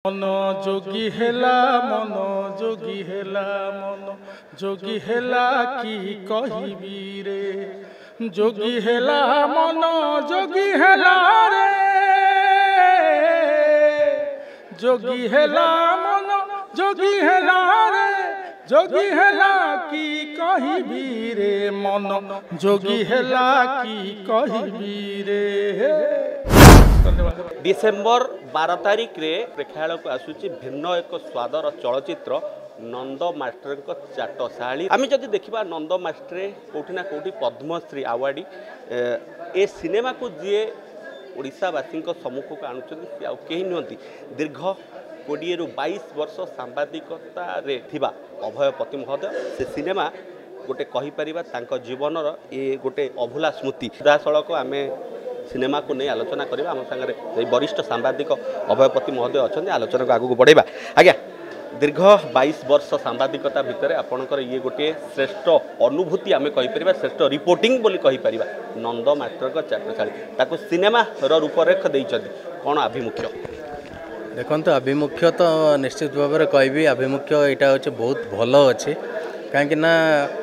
मन जोगी हेला मन जोगी हेला मन जोगी हेला की कहिबी रे जोगी हेला मन जोगी हेला रे जोगी हेला मन जोगी हेला रे जोगी हेला की कहिबी रे मन जोगी हेला की कहिबी रे। डिसेम्बर 12 तारिख रे प्रेक्षालय को आसूची भिन्न एक स्वादर चलचित्र नंद मास्टर चाटशाली। आम जदि देखा नंद मास्टर कौटिना कौटि पद्मश्री अवार्डी ए सिनेमा को जी ओडावासी सम्मुख को आणुंट सी आउ कहीं नुहति दीर्घ 20 ରୁ 22 वर्ष सांबादिकता रे थिबा अभय पति महोदय। से सिनेमा गोटे कहीपर जीवनर ये गोटे अभुला स्मृति सीधासलख आम सिनेमा को नहीं आलोचना करवा आम सागर वरिष्ठ सांबादिक अभयपति महोदय अच्छा आलोचना को आगू बढ़ेगा। आज्ञा दीर्घ 22 वर्ष सांबादिकता भितर आपणकर ये गोटे श्रेष्ठ अनुभूति आम कहीपर श्रेष्ठ रिपोर्टिंग बोली कहीपर नंद मास्टर चाटशाली ताको सिनेमा रूपरेख देइछथि कौन आभिमुख्य देखो आभिमुख्य तो निश्चित भाव में कहि आभिमुख्य यहाँ हूँ बहुत भल अच्छे कहीं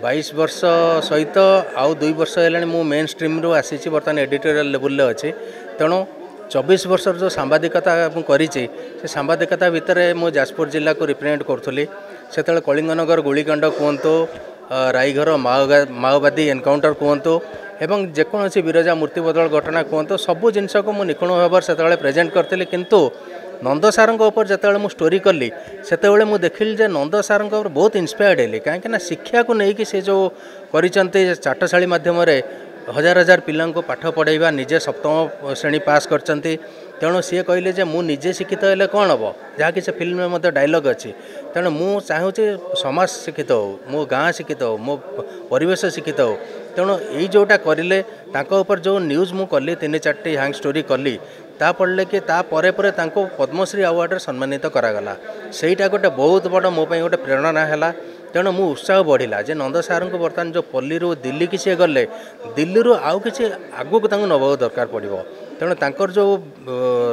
22 वर्ष सहित आउ 2 वर्ष है मु मेन स्ट्रीम रू आसी बर्तमान एडिटोरियल लेवल अच्छे तेणु 24 वर्ष जो सांबादिकता मुझे से सांबादिकता भितर मु जाजपुर जिला को रिप्रेजेंट करूली से कलिंगनगर गुलिकांड कहतु राईघर माओवादी एनकाउंटर कहतु एवं जेकोसी बिरजा मूर्ति बदल घटना कहतु सबू जिनस को मुझे निपुण भाव से प्रेजेंट करी किंतु नंद सार जो मुझे स्टोरी कली से मुझे देखिली जे नंद सार बहुत इन्स्पायर्ड हेली कहीं शिक्षा को लेकिन से जो कर चाटशाली मध्यम हजार हजार पिला पाठ पढ़ाइबा निजे सप्तम श्रेणी पास करचंती तेणु सी कहले जे मु निजे शिक्षित हेले कौन हम जहाँकि से फिल्म में डायलॉग अच्छी तेणु मु चाहूँगी समाज शिक्षित हो मो गाँ शिक्षित हो मो परिवेश शिक्षित हो तेणु यही जोटा करें जो न्यूज़ मु कली 3-4टी हैंग स्टोरी कली ता पढ़ले कि तापर पद्मश्री अवार्ड सम्मानित करागला सेटा गोटे बहुत बड़ मो गोटे प्रेरणा है तेणु मु उत्साह बढ़ला जे नंद सार को बर्तमान जो पल्ली दिल्ली की सी गले दिल्ली आउ कि आगू को नवा दरकार पड़ो तेणु तांकर जो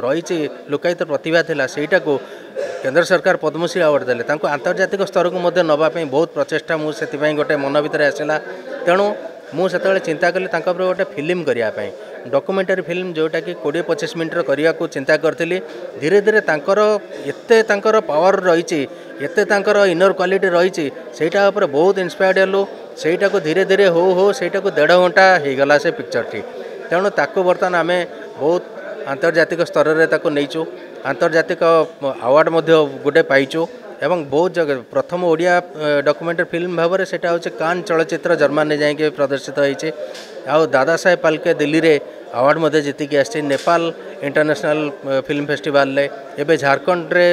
रही लोकायत प्रतिभा थिला सेटा को केंद्र सरकार पद्मश्री अवार्ड देले तांको आंतर्जातिक स्तर को मध्य नवाई बहुत प्रचेषा मुझे गोटे मन भर आसला तेणु मुझे चिंता कली गोटे फिल्म करने डॉक्यूमेंटरी फिल्म जोटा कि 20-25 मिनट करने को चिंता करी धीरे धीरे एते पावर रही एते इनर क्वालिटी रही सेटा बहुत इन्स्पायर्ड हेलु सेटा को धीरे धीरे हो सेटा को 1.5 घंटा हो गला से पिक्चर टी तेणु ताको बर्तमान आम बहुत आंतर्जातिक स्तर में ताको नहींचु आंतर्जातिक अवार्ड गोटे पाइचु एवं बहुत जगह प्रथम ओडिया डॉक्यूमेंटरी फिल्म भाव में सेटा हूँ कान चलचित्र जर्मनी जाइए प्रदर्शित होती आउ दादा साहेब फाल्के दिल्ली रे अवार्ड मध्य जीतिकी आसी नेपाल इंटरनेशनल फिल्म फेस्टिवल एवं झारखंड रे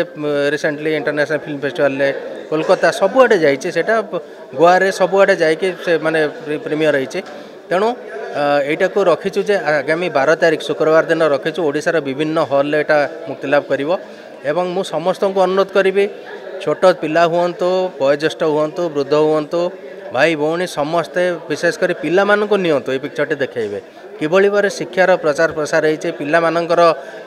recently international film festival Kolkata सबुआडे जाइए गोवा रे सबुआडे जाइए माने प्रीमियर होती तेणु यहाँ को रखीचु जे आगामी 12 तारिख शुक्रवार दिन रखीचु ओडिशार विभिन्न हॉल यहाँ मुक्तिलाभ करिवो एवं मु समस्त को अनुरोध करी छोट पिला हूँ वयोज्येष्ठ हूँ वृद्ध हूँ भाई भौणी समस्ते विशेषकर पिला माननको नियंतु ये पिक्चरटी देखेबे किभली भाव शिक्षार प्रचार प्रसार होती पिलामानंकर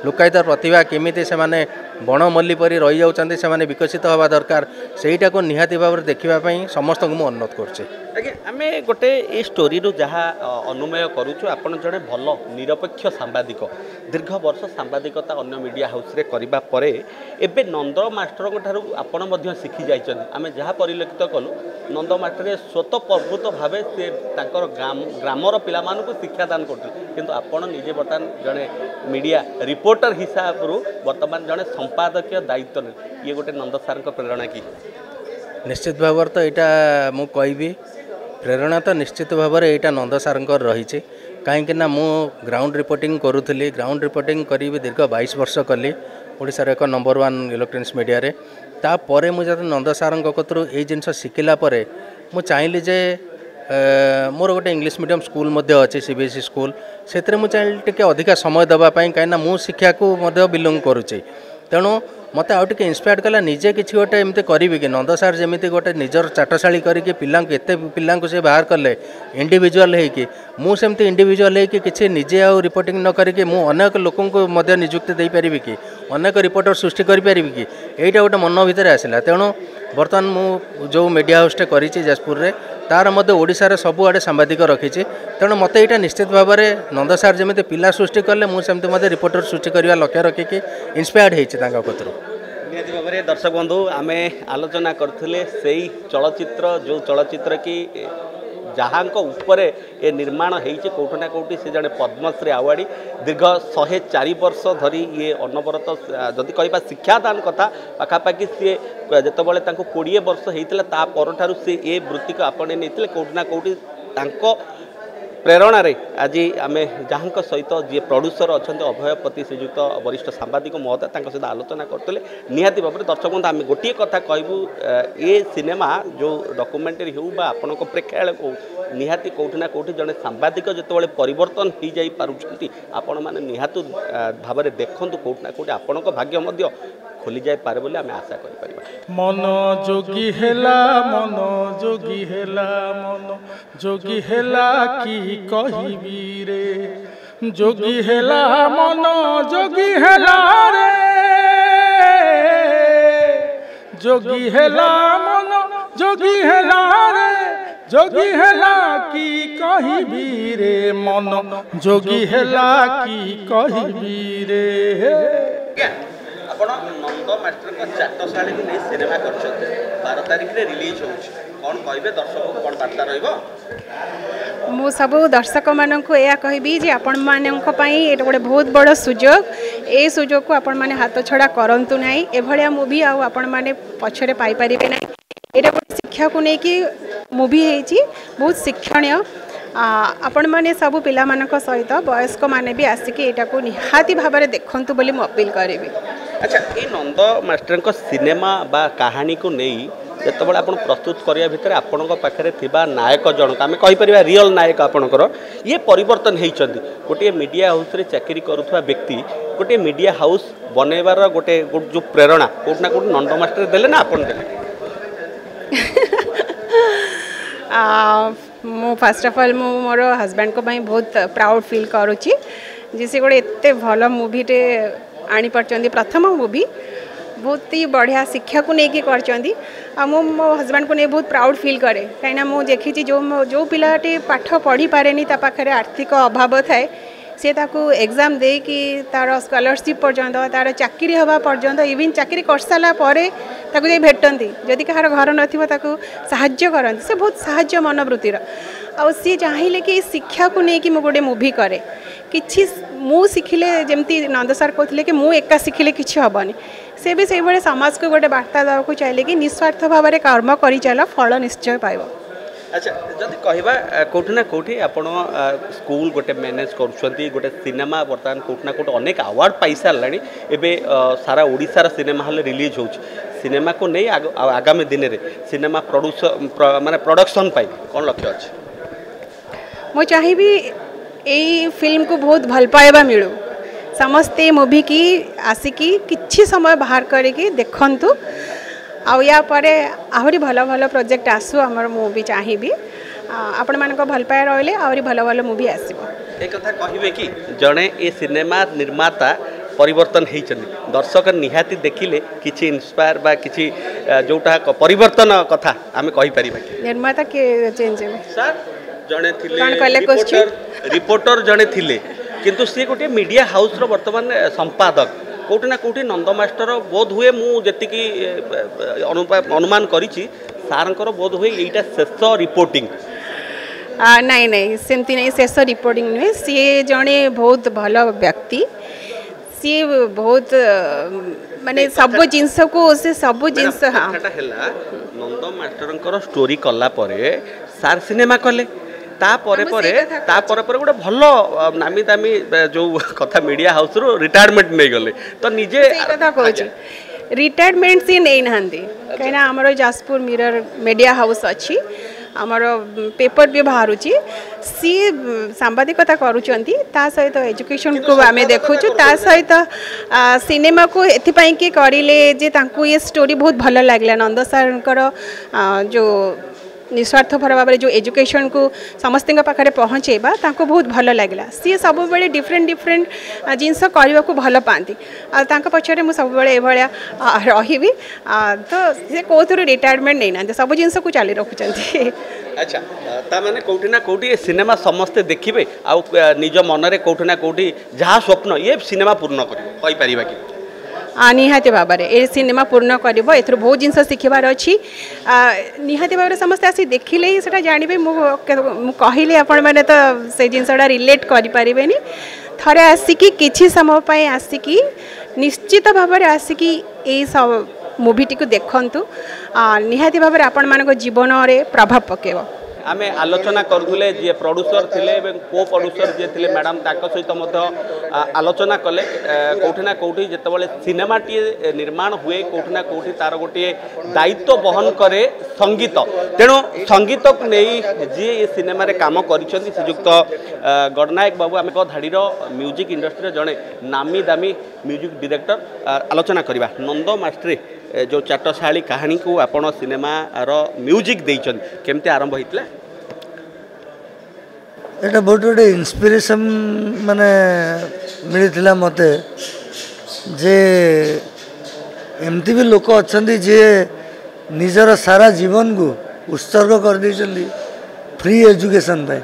लोकायत प्रतिभा केमिति से माने बण मल्ली परी रही जाउछन्ति से माने विकसित हवा दरकार सेटा को निहाती भाव में देखापी समस्त को अनुरोध करुचे। आज्ञा आम गोटे ये स्टोरी जहाँ अनुमय करुचु आपण जड़े भल निरपेक्ष सांबादिक दीर्घ वर्ष सांबादिकता अन्य मीडिया हाउस रे करिबा परे एबे नंद मास्टर ठारू आपण मध्य शिखी जाइछन आम जहाँ परिलक्षित कलु नंद मास्टर स्वतः प्रवृत्त भाव से तांकर ग्रामर पिला मानकु शिक्षादान किंतु आपण निजे बर्तमान जड़े मीडिया रिपोर्टर हिसाब रू बर्तमान जड़े संपादकीय दायित्व ये गोटे नंद सार प्रेरणा की निश्चित भाव तो यहाँ मु कहि प्रेरणा तो निश्चित भाव में यहाँ नंद सार रही कहीं मु ग्राउंड रिपोर्टिंग करूली ग्राउंड रिपोर्टिंग करी दीर्घ 22 वर्ष कली ओडिशार एक नंबर 1 इलेक्ट्रोनिक्स मीडिया रे तापर मुझे नंद सार कतरू ये जिनस शिखिला मु चाहिए जे मोर गोटे इंग्लिश मीडियम स्कूल अच्छे सीबीएसई स्कूल से चाहिए अधिका समय देवाई कहीं मु शिक्षा को बिलोंग करुच्ची तेणु मत आउ टे इन्स्पायर कला निजे किसी गोटे एमती करी कि नंद सार जमी गोटे निजर चाटशाली करके पिला एत पिला से बाहर कले इंडिविजुअल होमती इंडिविजुअल होगी किसी निजे आउ रिपोर्टिंग न करके अनेक लोक निजुक्ति दे पारि कि अनेक रिपोर्टर सृष्टि करें कि यहीटा गोटे मन भितर आसला तेणु बर्तमान मु जो मीडिया हाउसटे करी जाजपुर रे तार मध्य ओडिशार सबुआड़े सांबादिक रखी तेणु मत यहाँ निश्चित भाव में नंद सार जमी पिला सृष्टि कले मुझे रिपोर्टर सृष्टि करने लक्ष्य रखिकी इन्स्पायर्ड होती कतरू निहती भाव में दर्शक बंधु आम आलोचना करथिले सेही चलचित्र जो चलचित्र की जहाँ उपरे ए निर्माण होती कौटना कौटी से जड़े पद्मश्री अवार्डी दीर्घ 104 वर्ष धरी ये अनवरत जदि कह शिक्षादान कथा पाखापाखि सी जितेबाला 20 वर्ष होता पर सी ए वृत्ति को आपणे नहीं कौटना कौटी प्रेरण आज आम जहाँ सहित जी प्रोड्यूसर अच्छा अभयपति श्रीजुक्त वरिष्ठ सांबादिक महोदय सहित आलोचना करते निहाती भाव में दर्शक बंधु आम गोटे कथा कहूँ ये सिनेमा जो डॉक्यूमेंटरी हो आपण प्रेक्षालय हो निहाती कौटि ना कौटि जड़े सांबादिक जो परिवर्तन हो जाई पारुछंती आपण माने निहाती भाव में देखु कौटि ना कौटि आपण भाग्य खोली जाए पारे बोली आम आशा कर मन जोगी हेला मन जोगी हेला मन जोगी हेला की कहिबी रे जोगी हेला मन जोगी हेला रे जोगी हेला मन जोगी हेला रे जोगी हेला की कहिबी रे मन जोगी हेला की कहिबी रे आपण नंद मास्टर का चाटशाली को नहीं सिनेमा कर 12 तारिख रे रिलीज हो कौन कहबे दर्शक को कौन वार्ता रहिबो मु सब दर्शक मानन को या कहबी जे आपण मानन को पई एटा गोटे बहुत बड़ सुजोग ए सुजोग को आपण माने हाथ छड़ा करंतु नाही ए भलिया मूवी आ आपण माने पछरे पाई परिबे नाही एटा गोटे शिक्षा को नहीं कि मूवी हेची बहुत शिक्षणीय आपण माने सब पिला मानक सहित वयस्क माने भी आसिक एटा को निहाती भाव में देखंतु बोली मु अपील करेबी। अच्छा ये नंद मास्टर को सिनेमा बा कहानी को नहीं जितेबाला आप प्रस्तुत करने भितर आपण पाखे थिबा नायक जनक आम कहीपर रियल नायक आपणकर ये परिवर्तन होती गोटे मीडिया हाउस रे चाकरी करुवा व्यक्ति गोटे मीडिया हाउस बनैबार गोटे जो प्रेरणा कौटना कौट नंद मास्टर देले ना आपण देले मु फर्स्ट ऑफ ऑल मु मोर हस्बैंड को भाई बहुत प्राउड फील करुच्ची जिसे गोटे एत भल मूवीटे आनी पार्टी प्रथम मूवी बहुत ही बढ़िया शिक्षा को लेकिन कर मो हस्बैंड को नहीं बहुत प्राउड फील करे कहीं मुझे देखी जो पिलाटी पाठ पढ़ी पारे पाखे आर्थिक अभाव थाए सी ताकू एग्जाम दे कि तार स्कॉलरशिप पर्यंत तार चाकरी हवा पर्यंत इवन चाकरी कर सारा ताकू भेटती जदि कहार घर नथिबो साहाय्य करती से बहुत साहाय्य मनोवृत्तिर आ सी चाहिए कि शिक्षा को लेकिन मु गोटे मूवी करे कि मु शिखिले जमती नंद सार कहते कि मु एका शिखिले किसी हेनी से भी से भाई समाज को गोटे वार्ता देवाक चाहिए कि निस्वार्थ भाव में कर्म कर चल फल निश्चय पाइब। अच्छा जदि कहवा कौटि ना कौटि आपण स्कूल गोटे मैनेज करुँच गोटे सिनेमा बर्तमान कौटि ना कौटि अनेक अवार्ड पाई सारा एवं सारा ओडिशार सिनेमा हॉल रिलीज हो सिनेमा को नहीं आगामी दिन में सिनेमा माने प्रोडक्शन पाई कौन लक्ष्य अच्छे मु चाहिए यही फिल्म को बहुत भल पाइबा मिलू समस्ते मूवी की आसिकी किछि समय बाहर करके देखंतु आउ या परे आहरी भल भल प्रोजेक्ट आसू आमर मूवी चाहिए आपण मानक भल पाए रहिले आहरी भल भल मूवी आसीबो। एक कथा कहिबे कि जणे ए सिनेमा निर्माता परिवर्तन होती दर्शक निहाती देखिले किछि इंस्पायर बा किछि जोटा परिवर्तन कथा आमे कहि परिबा कि निर्माता के चेंज हे सर जणे थिले रिपोर्टर जणे थिले किंतु सी गोटे मीडिया हाउस रो वर्तमान संपादक कौटि ना कौटि नंद मास्टर बोध हुए मुझे अनुमान करिछि सारंकर बोध हुए यहीटा शेष रिपोर्टिंग नहीं नहीं सेमती नहीं शेष रिपोर्टिंग नुहे सी जड़े बहुत भल व्यक्ति सी बहुत माने सब जिनस को से सब जिनस हाँ नंद मास्टर स्टोरी कला परे सार सिनेमा कले तापर गोटे भल नामी दामी जो कथा मीडिया हाउस रो रिटायरमेंट नहीं गले तो निजे कथा कहूँ रिटायरमेंट सी नहीं नहांती कहीं आमर जाजपुर मिरर मीडिया हाउस अच्छी आमर पेपर भी बाहर सी सांबादिकता करुँच सहित एजुकेशन को आम देखुचु सहित सिनेमा को एथिपाई करें जे ये स्टोरी बहुत भल लगे नंद सार जो निस्वार्थपर भाव जो एजुकेशन को समस्त पाखे पहुँचेबा बहुत भल लगे सी सब बड़े डिफरेंट डिफरेंट जिनस करने को भल पाती पचर मुझे सब रही तो सी कौन रिटायरमेंट नहीं ना सब जिन को चली रखुच्च अच्छा ताने कौटी ना कौटी सिनेमा समस्ते देखिए आउ निज मन में कौटी ना कौटी जहाँ स्वप्न ये सिनेमा पूर्ण कर निहाती भाव में ये सिनेमा पूर्ण कर बहुत जिन शिखबार अच्छी निहाती भाव में समस्त आसी देखिले ही से जानवे कहली आपण मैंने तो से जिनसा रिलेट करें थे आसिकी किसी समय आसिकी निश्चित भाव में आसिकी यही सब मूवीटी को देखु निहाती भाव में आपण मान जीवन में प्रभाव पकेब आम आलोचना करूले जी प्रोड्यूसर थिले को प्रोड्यूसर जी थे मैडम सहित आलोचना कले कौटी ना कौटी जितेबाला सिनेमाटी निर्माण हुए कौटी ना कौटी तार गोटे दायित्व बहन करे संगीत तेणु संगीत को नहीं जी ये सिनेमा काम कर श्रीजुक्त गणनायक बाबू आम धाड़ी म्यूजिक इंडस्ट्री जड़े नामी दामी म्यूजिक डायरेक्टर आलोचना करवा नंद मास्ट्रे जो चाटशाली कहानी को आपण सिनेमार म्यूजिक देइछन केमते आरंभ होइतला एटा बहुत गोटे इंस्पिरेशन माने मिलता मत जे एमती भी लोक अच्छा जे निजर सारा जीवन को उत्सर्ग कर देइछन्ती फ्री एजुकेशन पे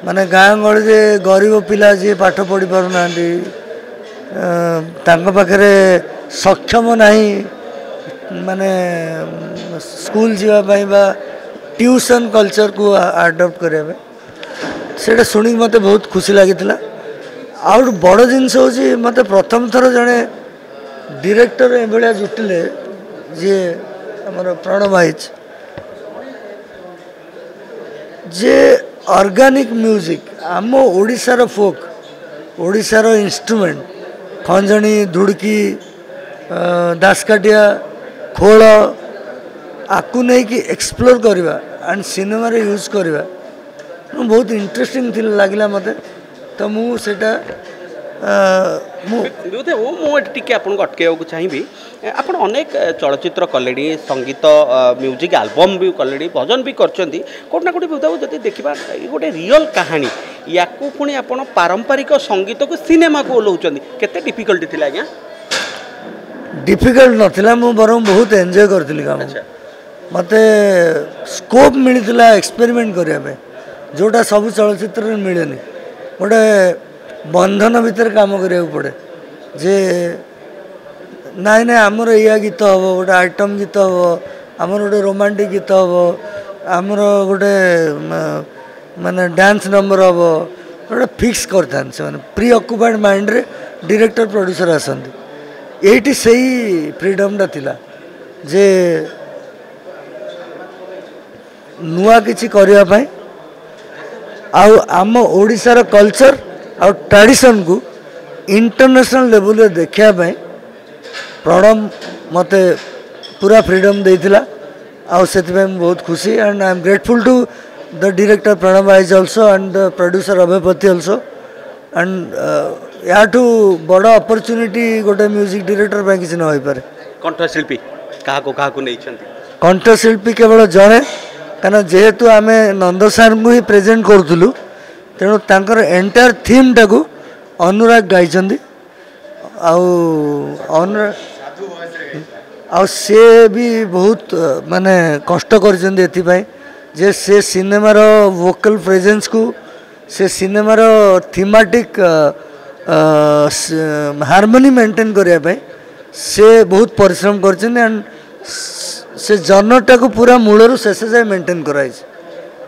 माने गाँ गहली गरीब पिला जी पाठ पढ़ी पार ना पाखे सक्षम नहीं माने स्कूल जीवाई बा ट्यूशन कल्चर को आडप्ट करने से शुणी मत बहुत खुशी लगी आउ बड़ जिनस हूँ मत प्रथम थर जड़े डायरेक्टर एभलिया जुटिले जी आमर प्रणव भाईज जे ऑर्गेनिक म्यूजिक आम ओडिशार फोक ओडिशार इंस्ट्रूमेंट खंजणी धुड़की दासकाटिया खोल आकु नहीं कि एक्सप्लोर करवा एंड सिनेमा रे यूज करवा बहुत इंटरेस्टिंग थी लगला मते तो मुझे आपको अटक चाहिए आप अनेक चलचित्र कले संगीत म्यूजिक एल्बम भी कले भजन भी करछंती कोट ना कोटी बुझाऊ जति देखिबा गोटे रियल कहानी या पुणी आप पारंपरिक संगीत को सिनेमा को ओल्लाउछंती केते डिफिकल्टी थिला आज्ञा डिफिकल्ट नथिला मु बरम बहुत एंजॉय करथिली काम मते स्कोप मिलता एक्सपेरिमेंट करने जोटा सब चलचित्र में मिलेनि गोटे बंधन भितर काम करा पड़े जे नाई ना आमर या गीत हम गोटे आइटम गीत हम आमर गोटे रोमांटिक गीत हम आमर गोटे माने डांस नंबर हम गोटे फिक्स करता प्री ऑक्युपाइड माइंड रे डायरेक्टर प्रोड्यूसर आसती ये सही फ्रीडमटा थिला जे नुआ किछि करिया पई आम ओडिशार कल्चर आ ट्रेडिशन को इंटरनेशनल लेवल रे देखिया पई प्रणव मते पूरा फ्रीडम देइथिला आ सेति पई बहुत खुशी and I am grateful to the director Pranav आइज also and the producer Abhaypati also and याठू बड़ अपॉर्चुनिटी गोटे म्यूजिक डायरेक्टर पई किछि न होई पारे कंठशिल्पी कहा को नहीं कंठशिल्पी केवल जड़े कहीं जेहेतु आम नंद सार को ही प्रेजेंट करूँ तेणु तांकर एंटायर थीम टाकू अनुराग गाई से भी बहुत माने कष्ट कर जे से सिनेमार वोकल प्रेजेंस को से सिनेमार थीमेटिक हार्मोनी मेंटेन करने से बहुत परिश्रम कर से जनरटा को पूरा मूलर शेष जाए मेंटेन कराई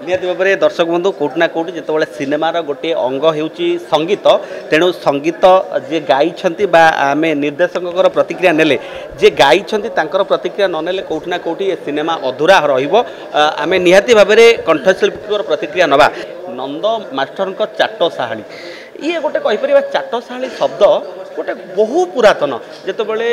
निहत भाव में दर्शक बंधु कोटि ना कोटि जिते सिनेमार गोटे अंग होउची संगीत तेणु संगीत जे गाई आम निर्देशक प्रतिक्रिया नेले जे गाई प्रतिक्रिया न नेले कोटि ना कोटि सिनेमा अधूरा रम निहत भाव में कंठशिल्पी प्रतिक्रिया नवा नंद मास्टर चाटशाली ये गोटे कहीपर चाटशाली शब्द गोटे बहु पुरातन जितेबाला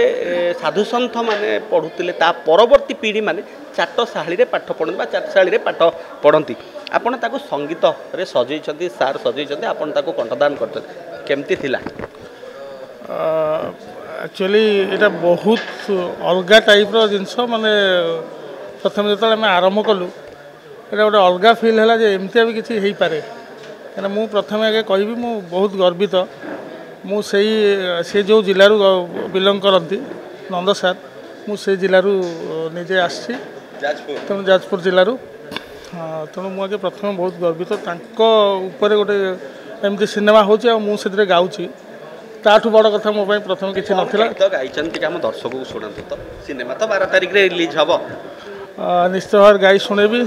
साधु सन्थ मैंने पढ़ुले परवर्ती पीढ़ी मैंने चाटशाली पाठ पढ़ती चाटशाली पाठ पढ़ती आपड़ ताको संगीत रे सजई सार सजई आपड़ ताको कंठदान करमती थिला एक्चुअली ये बहुत अलग टाइप जिनस माने प्रथम जो आम आरंभ कलु ये गोटे अलग फिल है जे एमती भी किसी हो पारे कहीं मुझे प्रथम आगे कहि मु बहुत गर्वित मु से जो जिलू बिलंग करती नंद सार मुझे जिलू निजे आसी तेणु जाजपुर जिलूर तेणु मुझे प्रथम बहुत गर्वित तापर गोटे एमती सिनेमा होती गाँची ताठू बड़ कथा मो प्रथम किसी नाला दर्शक को शुणु तो सिनेमा तो 12 तारिख रे रिलीज हम निश्चित भाव गाई शुणेबी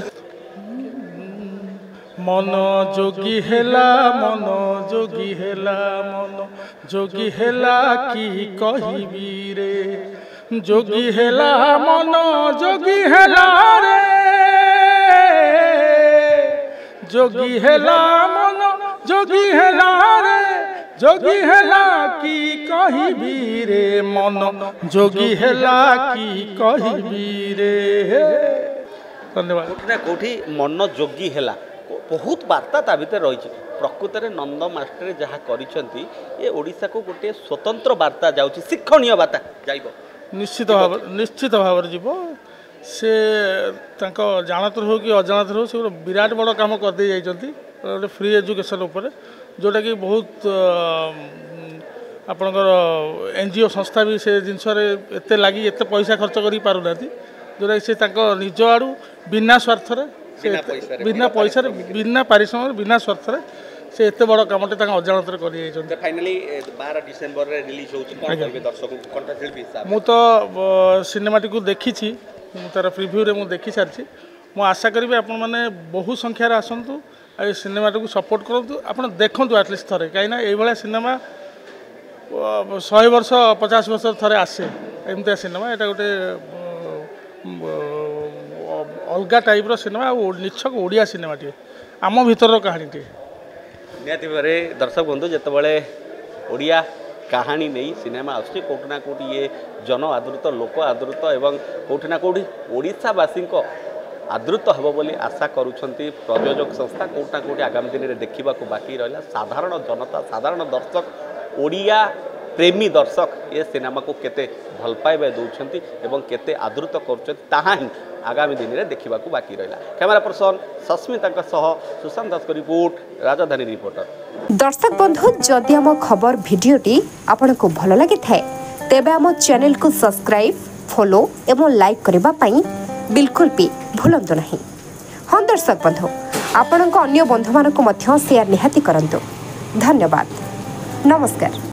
मन जोगी हेला मन जोगी हेला मन जोगी हेला कि कहिबी रे जोगी हेला मन जोगी हेला रे जोगी हेला मन जोगी हेला रे जोगी हेला कि कहिबी रे मन जोगी हेला कि कहिबी रे। धन्यवाद। कोठी ना कोठी मन जोगी हेला बहुत वार्ता ता भीतर रही प्रकृत में नंद मास्टर जहाँ करिसेंती ये ओडिशा को गोटे स्वतंत्र वार्ता जाउची शिक्षणीय वार्ता जाइबो निश्चित भाव जीव से जानतर हो कि अजाणतर हो से विराट बड़ काम करदे जाइछंती गोटे फ्री एजुकेशन उपर जोटा कि बहुत आपणकर एनजीओ संस्था भी से जिनस एत लगी एत पैसा खर्च कर पारना जोटा कि से निज आड़ू बिना स्वार्थ बिना पैसा बिना पारिश्रमिक बिना स्वार्थ से एत बड़ कमटे अजाणत मु तो सिनेमाटी को देखी तार प्रिव्यू रे देखी सारी मु आशा करी आपण मैंने बहु संख्यार आसतु आ सिनेमाटी को सपोर्ट करूँ आप देखूँ एटलिस्ट थे कहीं ये सिनेमा 100 वर्ष 50 वर्ष थे आसे एमती सिनेमा यहाँ गोटे अलग टाइप सिनेमा निछक ओडिया सिनेमाटे आम भीतर कहानी निहाती भावे दर्शक बंधु जितेबाला ओडिया कहानी नहीं सिनेमा आसुची कोठी ना कोठी ये जन आदृत लोक आदृत एवं कोठी ना कोठी ओडिशावासी आदृत हे बोली आशा करुछंती प्रयोजक संस्था कोठी ना कोठी आगामी दिन में देखा बाकी रहा साधारण जनता साधारण दर्शक ओडिया प्रेमी दर्शक ये सिनेमा को केते भल पाइबा दौरान एवं केते आदृत कर आगामी दिन में देखा बाकी रहा। कैमरा पर्सन सस्मिता सुशांत दास रिपोर्ट राजधानी रिपोर्टर। दर्शक बंधु जदि आम खबर भिडियोटी आपन को भल लगी थाए तेबे आम चैनल को सब्सक्राइब फॉलो एवं लाइक करबा पई बिल्कुल भी भूलंतु नहीं। हाँ दर्शक बंधु आपण अन्य बंधु मानक मध्य शेयर निहाती करंतु। धन्यवाद। नमस्कार।